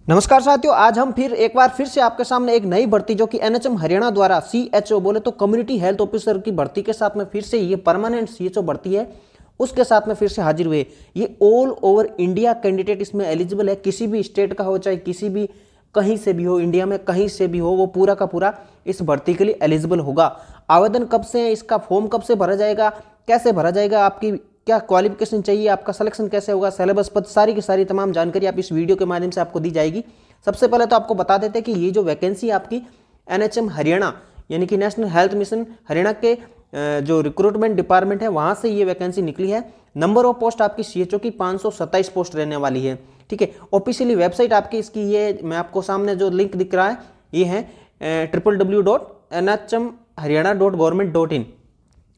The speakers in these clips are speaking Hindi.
नमस्कार साथियों, आज हम फिर से आपके सामने एक नई भर्ती जो कि एनएचएम हरियाणा द्वारा सीएचओ बोले तो कम्युनिटी हेल्थ ऑफिसर की भर्ती के साथ में फिर से ये परमानेंट सीएचओ भर्ती है, उसके साथ में फिर से हाजिर हुए। ये ऑल ओवर इंडिया कैंडिडेट इसमें एलिजिबल है, किसी भी स्टेट का हो, चाहे किसी भी कहीं से भी हो, इंडिया में कहीं से भी हो, वो पूरा का पूरा इस भर्ती के लिए एलिजिबल होगा। आवेदन कब से है, इसका फॉर्म कब से भरा जाएगा, कैसे भरा जाएगा, आपकी क्या क्वालिफिकेशन चाहिए, आपका सिलेक्शन कैसे होगा, सिलेबस पद, सारी की सारी तमाम जानकारी आप इस वीडियो के माध्यम से आपको दी जाएगी। सबसे पहले तो आपको बता देते हैं कि ये जो वैकेंसी आपकी एनएचएम हरियाणा यानी कि नेशनल हेल्थ मिशन हरियाणा के जो रिक्रूटमेंट डिपार्टमेंट है वहां से ये वैकेंसी निकली है। नंबर ऑफ पोस्ट आपकी सीएचओ की 527 पोस्ट रहने वाली है। ठीक है, ऑफिशियली वेबसाइट आपकी इसकी ये मैं आपको सामने जो लिंक दिख रहा है ये है www.nhmharyana.government.in।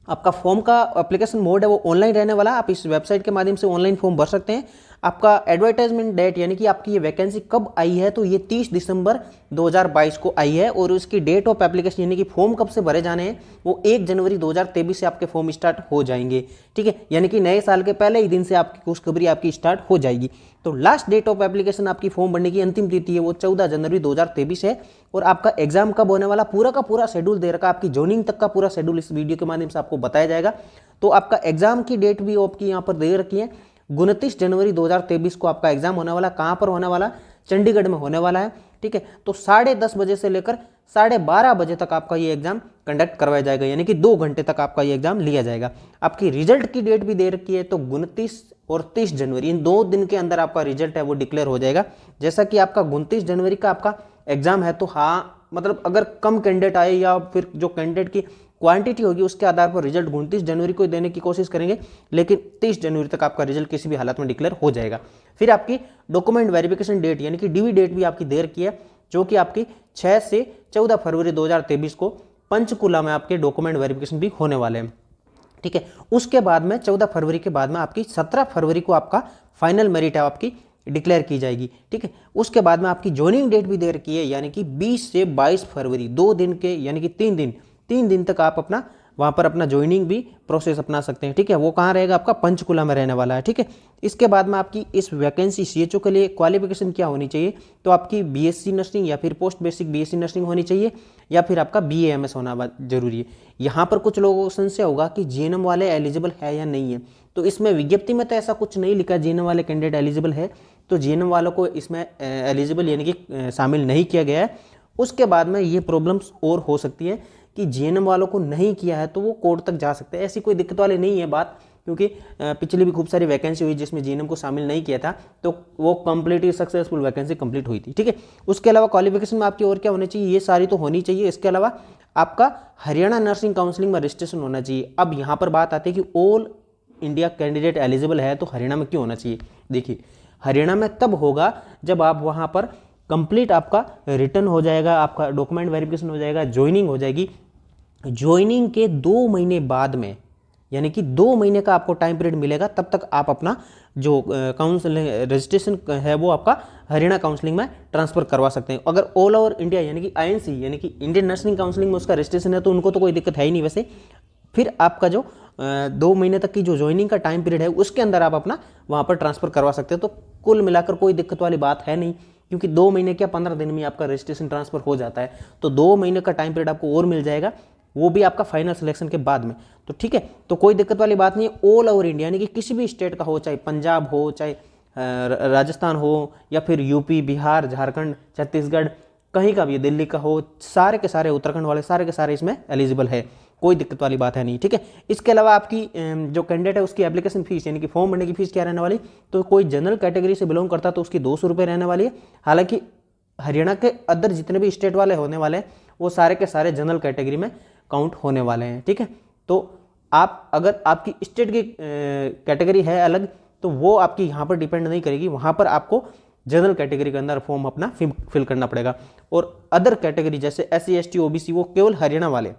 आपका फॉर्म का एप्लीकेशन मोड है वो ऑनलाइन रहने वाला है, आप इस वेबसाइट के माध्यम से ऑनलाइन फॉर्म भर सकते हैं। आपका एडवर्टाइजमेंट डेट यानी कि आपकी ये वैकेंसी कब आई है, तो ये 30 दिसंबर 2022 को आई है और उसकी डेट ऑफ एप्लीकेशन यानी कि फॉर्म कब से भरे जाने हैं वो 1 जनवरी 2023 से आपके फॉर्म स्टार्ट हो जाएंगे। ठीक है, यानी कि नए साल के पहले ही दिन से आपकी खुशखबरी आपकी स्टार्ट हो जाएगी। तो लास्ट डेट ऑफ एप्लीकेशन आपकी फॉर्म भरने की अंतिम तिथि है वो 14 जनवरी 2023 है। और आपका एग्जाम कब होने वाला पूरा का पूरा शेड्यूल दे रखा, आपकी ज्वाइनिंग तक का पूरा शेड्यूल इस वीडियो के माध्यम से आपको बताया जाएगा। तो आपका एग्जाम की डेट भी आपकी यहाँ पर दे रखी है, 29 जनवरी 2023 को आपका एग्जाम होने वाला। कहाँ पर होने वाला? चंडीगढ़ में होने वाला है। ठीक है, तो 10:30 बजे से लेकर 12:30 बजे तक आपका ये एग्जाम कंडक्ट करवाया जाएगा, यानी कि 2 घंटे तक आपका ये एग्जाम लिया जाएगा। आपकी रिजल्ट की डेट भी दे रखी है, तो 29 और 30 जनवरी इन 2 दिन के अंदर आपका रिजल्ट है वो डिक्लेयर हो जाएगा। जैसा कि आपका 29 जनवरी का आपका एग्जाम है, तो हाँ मतलब अगर कम कैंडिडेट आए या फिर जो कैंडिडेट की क्वांटिटी होगी उसके आधार पर रिजल्ट 29 जनवरी को देने की कोशिश करेंगे, लेकिन 30 जनवरी तक आपका रिजल्ट किसी भी हालत में डिक्लेयर हो जाएगा। फिर आपकी डॉक्यूमेंट वेरिफिकेशन डेट यानी कि डीवी डेट भी आपकी दे रखी है, जो कि आपकी 6 से 14 फरवरी 2023 को पंचकुला में आपके डॉक्यूमेंट वेरिफिकेशन भी होने वाले हैं। ठीक है, उसके बाद में 14 फरवरी के बाद में आपकी 17 फरवरी को आपका फाइनल मेरिट है आपकी डिक्लेयर की जाएगी। ठीक है, उसके बाद में आपकी ज्वाइनिंग डेट भी दे रखी है, यानी कि 20 से 22 फरवरी 2 दिन के यानी कि 3 दिन तक आप अपना वहाँ पर अपना ज्वाइनिंग भी प्रोसेस अपना सकते हैं। ठीक है, वो कहाँ रहेगा? आपका पंचकुला में रहने वाला है। ठीक है, इसके बाद में आपकी इस वैकेंसी सीएचओ के लिए क्वालिफिकेशन क्या होनी चाहिए, तो आपकी बीएससी नर्सिंग या फिर पोस्ट बेसिक बीएससी नर्सिंग होनी चाहिए, या फिर आपका बीएएमएस होना जरूरी है। यहाँ पर कुछ लोगों को संशय होगा कि जीएनएम वाले एलिजिबल है या नहीं है, तो इसमें विज्ञप्ति में तो ऐसा कुछ नहीं लिखा जीएनएम वाले कैंडिडेट एलिजिबल है, तो जीएनएम वालों को इसमें एलिजिबल यानी कि शामिल नहीं किया गया है। उसके बाद में ये प्रॉब्लम्स और हो सकती है कि जीएनएम वालों को नहीं किया है तो वो कोर्ट तक जा सकते हैं। ऐसी कोई दिक्कत वाली नहीं है बात, क्योंकि पिछली भी खूब सारी वैकेंसी हुई जिसमें जीएनएम को शामिल नहीं किया था, तो वो कंप्लीटली सक्सेसफुल वैकेंसी कंप्लीट हुई थी। ठीक है, उसके अलावा क्वालिफिकेशन में आपकी और क्या होनी चाहिए, ये सारी तो होनी चाहिए। इसके अलावा आपका हरियाणा नर्सिंग काउंसिलिंग में रजिस्ट्रेशन होना चाहिए। अब यहाँ पर बात आती है कि ऑल इंडिया कैंडिडेट एलिजिबल है तो हरियाणा में क्यों होना चाहिए। देखिए, हरियाणा में तब होगा जब आप वहाँ पर कंप्लीट आपका रिटर्न हो जाएगा, आपका डॉक्यूमेंट वेरिफिकेशन हो जाएगा, ज्वाइनिंग हो जाएगी। ज्वाइनिंग के 2 महीने बाद में यानी कि 2 महीने का आपको टाइम पीरियड मिलेगा, तब तक आप अपना जो काउंसलिंग रजिस्ट्रेशन है वो आपका हरियाणा काउंसलिंग में ट्रांसफर करवा सकते हैं। अगर ऑल ओवर इंडिया यानी कि आईएनसी यानी कि इंडियन नर्सिंग काउंसलिंग में उसका रजिस्ट्रेशन है तो उनको तो कोई दिक्कत है ही नहीं। वैसे फिर आपका जो 2 महीने तक की जो ज्वाइनिंग का टाइम पीरियड है उसके अंदर आप अपना वहाँ पर ट्रांसफर करवा सकते हैं। तो कुल मिलाकर कोई दिक्कत वाली बात है नहीं, क्योंकि 2 महीने क्या 15 दिन में आपका रजिस्ट्रेशन ट्रांसफर हो जाता है। तो 2 महीने का टाइम पीरियड आपको और मिल जाएगा, वो भी आपका फाइनल सिलेक्शन के बाद में। तो ठीक है, तो कोई दिक्कत वाली बात नहीं है। ऑल ओवर इंडिया यानी कि किसी भी स्टेट का हो, चाहे पंजाब हो, चाहे राजस्थान हो, या फिर यूपी, बिहार, झारखंड, छत्तीसगढ़, कहीं का भी, दिल्ली का हो, सारे के सारे उत्तराखंड वाले सारे के सारे इसमें एलिजिबल है, कोई दिक्कत वाली बात है नहीं। ठीक है, इसके अलावा आपकी जो कैंडिडेट है उसकी एप्लीकेशन फीस यानी कि फॉर्म भरने की फीस क्या रहने वाली, तो कोई जनरल कैटेगरी से बिलोंग करता तो उसकी 200 रुपये रहने वाली है। हालांकि हरियाणा के अदर जितने भी स्टेट वाले होने वाले हैं वो सारे के सारे जनरल कैटेगरी में काउंट होने वाले हैं। ठीक है, तो आप अगर आपकी स्टेट की कैटेगरी है अलग तो वो आपकी यहाँ पर डिपेंड नहीं करेगी, वहाँ पर आपको जनरल कैटेगरी के अंदर फॉर्म अपना फिल करना पड़ेगा। और अदर कैटेगरी जैसे SC ST OBC वो केवल हरियाणा वाले,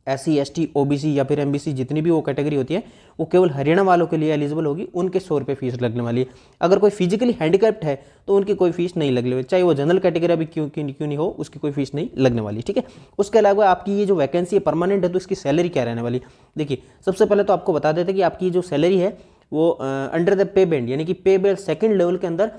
SC ST OBC या फिर MBC जितनी भी वो कैटेगरी होती है वो केवल हरियाणा वालों के लिए एलिजिबल होगी, उनके 100 रुपये फीस लगने वाली है। अगर कोई फिजिकली हैंडीकैप्ड है तो उनकी कोई फीस नहीं लगने वाली, चाहे वो जनरल कैटेगरी भी क्यों नहीं हो, उसकी कोई फीस नहीं लगने वाली। ठीक है, उसके अलावा आपकी ये जो वैकेंसी है परमानेंट है तो इसकी सैलरी क्या रहने वाली। देखिए, सबसे पहले तो आपको बता देते कि आपकी जो सैलरी है वो अंडर द पे बैंड यानी कि पे बैंड 2nd लेवल के अंदर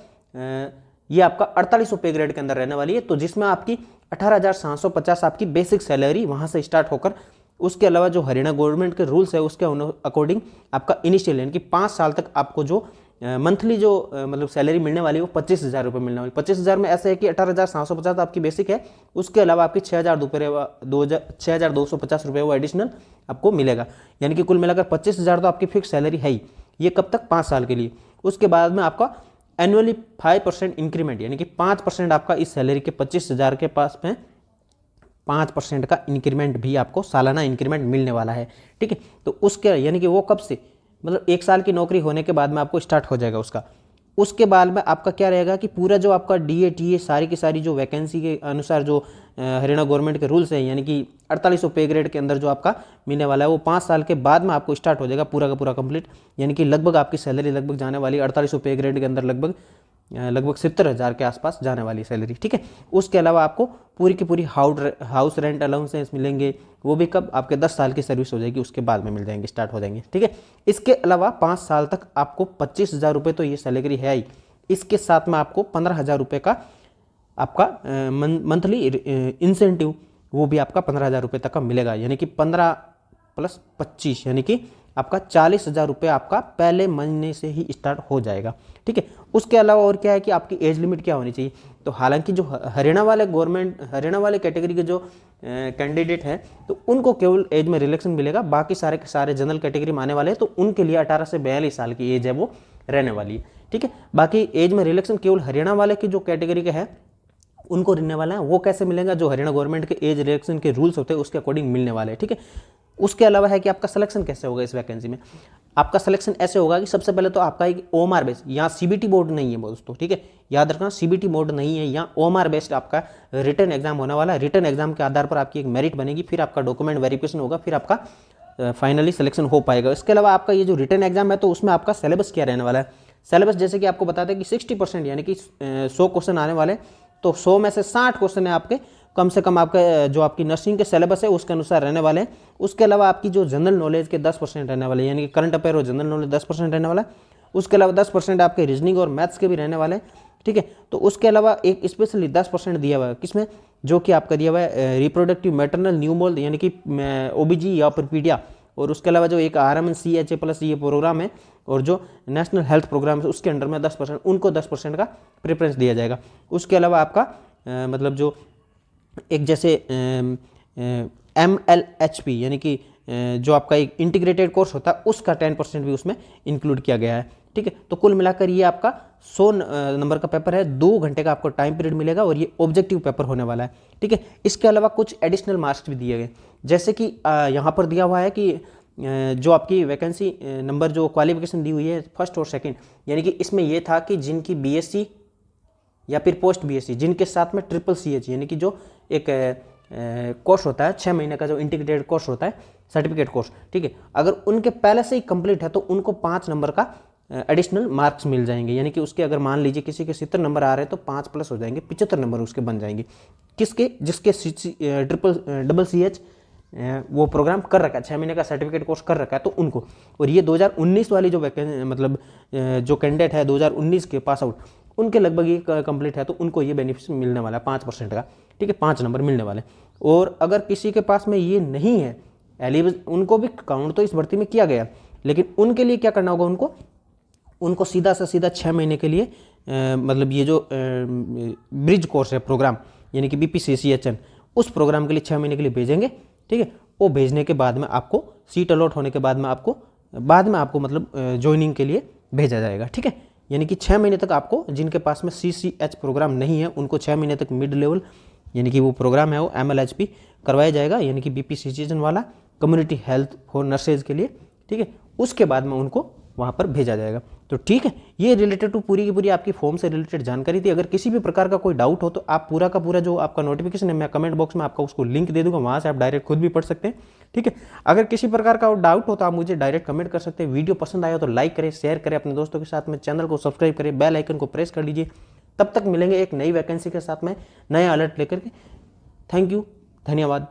ये आपका 4800 पे ग्रेड के अंदर रहने वाली है, तो जिसमें आपकी 18,750 आपकी बेसिक सैलरी वहाँ से स्टार्ट होकर, उसके अलावा जो हरियाणा गवर्नमेंट के रूल्स है उसके अकॉर्डिंग आपका इनिशियल यानी कि 5 साल तक आपको जो मंथली जो मतलब सैलरी मिलने वाली है वो 25,000 रुपये मिलने वाली। 25,000 में ऐसे है कि 18,750 आपकी बेसिक है, उसके अलावा आपकी 6,250 रुपये वो एडिशनल आपको मिलेगा, यानी कि कुल मिलाकर 25,000 तो आपकी फिक्स सैलरी है ही। ये कब तक? 5 साल के लिए। उसके बाद में आपका एनुअली 5% इंक्रीमेंट, यानी कि 5% आपका इस सैलरी के 25,000 के पास में 5% का इंक्रीमेंट भी आपको सालाना इंक्रीमेंट मिलने वाला है। ठीक है, तो उसके यानी कि वो कब से, मतलब 1 साल की नौकरी होने के बाद में आपको स्टार्ट हो जाएगा उसका। उसके बाद में आपका क्या रहेगा कि पूरा जो आपका DA TA सारी की सारी जो वैकेंसी के अनुसार जो हरियाणा गवर्नमेंट के रूल्स हैं, यानी कि 4800 पे ग्रेड के अंदर जो आपका मिलने वाला है वो 5 साल के बाद में आपको स्टार्ट हो जाएगा पूरा का पूरा कंप्लीट, यानी कि लगभग आपकी सैलरी लगभग जाने वाली 4800 पे ग्रेड के अंदर लगभग 70,000 के आसपास जाने वाली सैलरी। ठीक है, उसके अलावा आपको पूरी की पूरी हाउस रेंट अलाउंसेस मिलेंगे, वो भी कब? आपके 10 साल की सर्विस हो जाएगी उसके बाद में मिल जाएंगे, स्टार्ट हो जाएंगे। ठीक है, इसके अलावा 5 साल तक आपको 25,000 रुपये तो ये सैलरी है ही, इसके साथ में आपको 15,000 रुपये का आपका मंथली इंसेंटिव, वो भी आपका 15,000 रुपये तक का मिलेगा, यानी कि 15 + 25 यानी कि आपका 40,000 रुपये आपका पहले महीने से ही स्टार्ट हो जाएगा। ठीक है, उसके अलावा और क्या है कि आपकी एज लिमिट क्या होनी चाहिए, तो हालांकि जो हरियाणा वाले कैटेगरी के जो कैंडिडेट हैं तो उनको केवल एज में रिलैक्सेशन मिलेगा, बाकी सारे के सारे जनरल कैटेगरी में आने वाले हैं तो उनके लिए 18 से 42 साल की एज है वो रहने वाली है। ठीक है, बाकी एज में रिलैक्सेशन केवल हरियाणा वाले की जो कैटेगरी के है उनको रहने वाला है। वो कैसे मिलेगा? जो हरियाणा गवर्नमेंट के एज रिलैक्सेशन के रूल्स होते हैं उसके अकॉर्डिंग मिलने वाले हैं। ठीक है, उसके अलावा है कि आपका सिलेक्शन कैसे होगा इस वैकेंसी में। आपका सिलेक्शन ऐसे होगा कि सबसे पहले तो आपका एक OMR बेस्ड, यहाँ CBT बोर्ड नहीं है दोस्तों। ठीक है, याद रखना CBT बोर्ड नहीं है, यहाँ OMR बेस्ड आपका रिटन एग्जाम होने वाला है। रिटन एग्जाम के आधार पर आपकी एक मेरिट बनेगी, फिर आपका डॉक्यूमेंट वेरिफिकेशन होगा, फिर आपका फाइनली सिलेक्शन हो पाएगा। इसके अलावा आपका ये जो रिटन एग्जाम है तो उसमें आपका सिलेबस क्या रहने वाला है। सिलेबस जैसे कि आपको बताते हैं कि 60% यानी कि 100 क्वेश्चन आने वाले, तो 100 में से 60 क्वेश्चन है आपके कम से कम आपका जो आपकी नर्सिंग के सिलेबस है उसके अनुसार रहने वाले हैं। उसके अलावा आपकी जो जनरल नॉलेज के 10% रहने वाले, यानी कि करंट अफेयर और जनरल नॉलेज 10% रहने वाला है। उसके अलावा 10% आपके रीजनिंग और मैथ्स के भी रहने वाले हैं। ठीक है, तो उसके अलावा एक स्पेशली 10% दिया हुआ है किसमें, जो कि आपका दिया हुआ है रिप्रोडक्टिव मैटरनल न्यूमोल यानी कि OBG या फिर पीडिया, और उसके अलावा जो एक RMN-CHA+ ये प्रोग्राम है और जो नेशनल हेल्थ प्रोग्राम है उसके अंडर में 10% उनको 10% का प्रेफरेंस दिया जाएगा। उसके अलावा आपका मतलब जो एक जैसे MLHP यानी कि जो आपका एक इंटीग्रेटेड कोर्स होता है उसका 10% भी उसमें इंक्लूड किया गया है। ठीक है, तो कुल मिलाकर ये आपका 100 नंबर का पेपर है, 2 घंटे का आपको टाइम पीरियड मिलेगा और ये ऑब्जेक्टिव पेपर होने वाला है। ठीक है, इसके अलावा कुछ एडिशनल मार्क्स भी दिए गए, जैसे कि यहाँ पर दिया हुआ है कि जो आपकी वैकेंसी नंबर जो क्वालिफिकेशन दी हुई है फर्स्ट और सेकंड, यानी कि इसमें यह था कि जिनकी BSc या फिर पोस्ट BSc जिनके साथ में CCC यानी कि जो एक कोर्स होता है 6 महीने का जो इंटीग्रेटेड कोर्स होता है सर्टिफिकेट कोर्स। ठीक है, अगर उनके पहले से ही कंप्लीट है तो उनको 5 नंबर का एडिशनल मार्क्स मिल जाएंगे, यानी कि उसके अगर मान लीजिए किसी के 70 नंबर आ रहे हैं तो 5+ हो जाएंगे, 75 नंबर उसके बन जाएंगे। किसके? जिसके CCC वो प्रोग्राम कर रखा है, 6 महीने का सर्टिफिकेट कोर्स कर रखा है तो उनको। और ये 2019 वाली जो मतलब जो कैंडिडेट है 2019 के पास आउट उनके लगभग ये कंप्लीट है तो उनको ये बेनिफिट मिलने वाला है 5% का। ठीक है, 5 नंबर मिलने वाले। और अगर किसी के पास में ये नहीं है एलिजिबल, उनको भी काउंट तो इस भर्ती में किया गया, लेकिन उनके लिए क्या करना होगा, उनको सीधा से सीधा 6 महीने के लिए मतलब ये जो ब्रिज कोर्स है प्रोग्राम यानी कि BPCCHN उस प्रोग्राम के लिए 6 महीने के लिए भेजेंगे। ठीक है, वो भेजने के बाद में आपको सीट अलॉट होने के बाद में आपको मतलब ज्वाइनिंग के लिए भेजा जाएगा। ठीक है, यानी कि 6 महीने तक आपको जिनके पास में CCH प्रोग्राम नहीं है उनको 6 महीने तक मिड लेवल यानी कि वो प्रोग्राम है वो MLHP करवाया जाएगा, यानी कि BPCCHN वाला कम्युनिटी हेल्थ फॉर नर्सेज के लिए। ठीक है, उसके बाद में उनको वहाँ पर भेजा जाएगा। तो ठीक है, ये रिलेटेड टू पूरी की पूरी आपकी फॉर्म से रिलेटेड जानकारी थी। अगर किसी भी प्रकार का कोई डाउट हो तो आप पूरा का पूरा जो आपका नोटिफिकेशन है मैं कमेंट बॉक्स में आपका उसको लिंक दे दूंगा, वहाँ से आप डायरेक्ट खुद भी पढ़ सकते हैं। ठीक है, अगर किसी प्रकार का डाउट हो तो आप मुझे डायरेक्ट कमेंट कर सकते हैं। वीडियो पसंद आया तो लाइक करें, शेयर करें अपने दोस्तों के साथ में, चैनल को सब्सक्राइब करें, बेल आइकन को प्रेस कर लीजिए। तब तक मिलेंगे एक नई वैकेंसी के साथ में नया अलर्ट लेकर के। थैंक यू, धन्यवाद।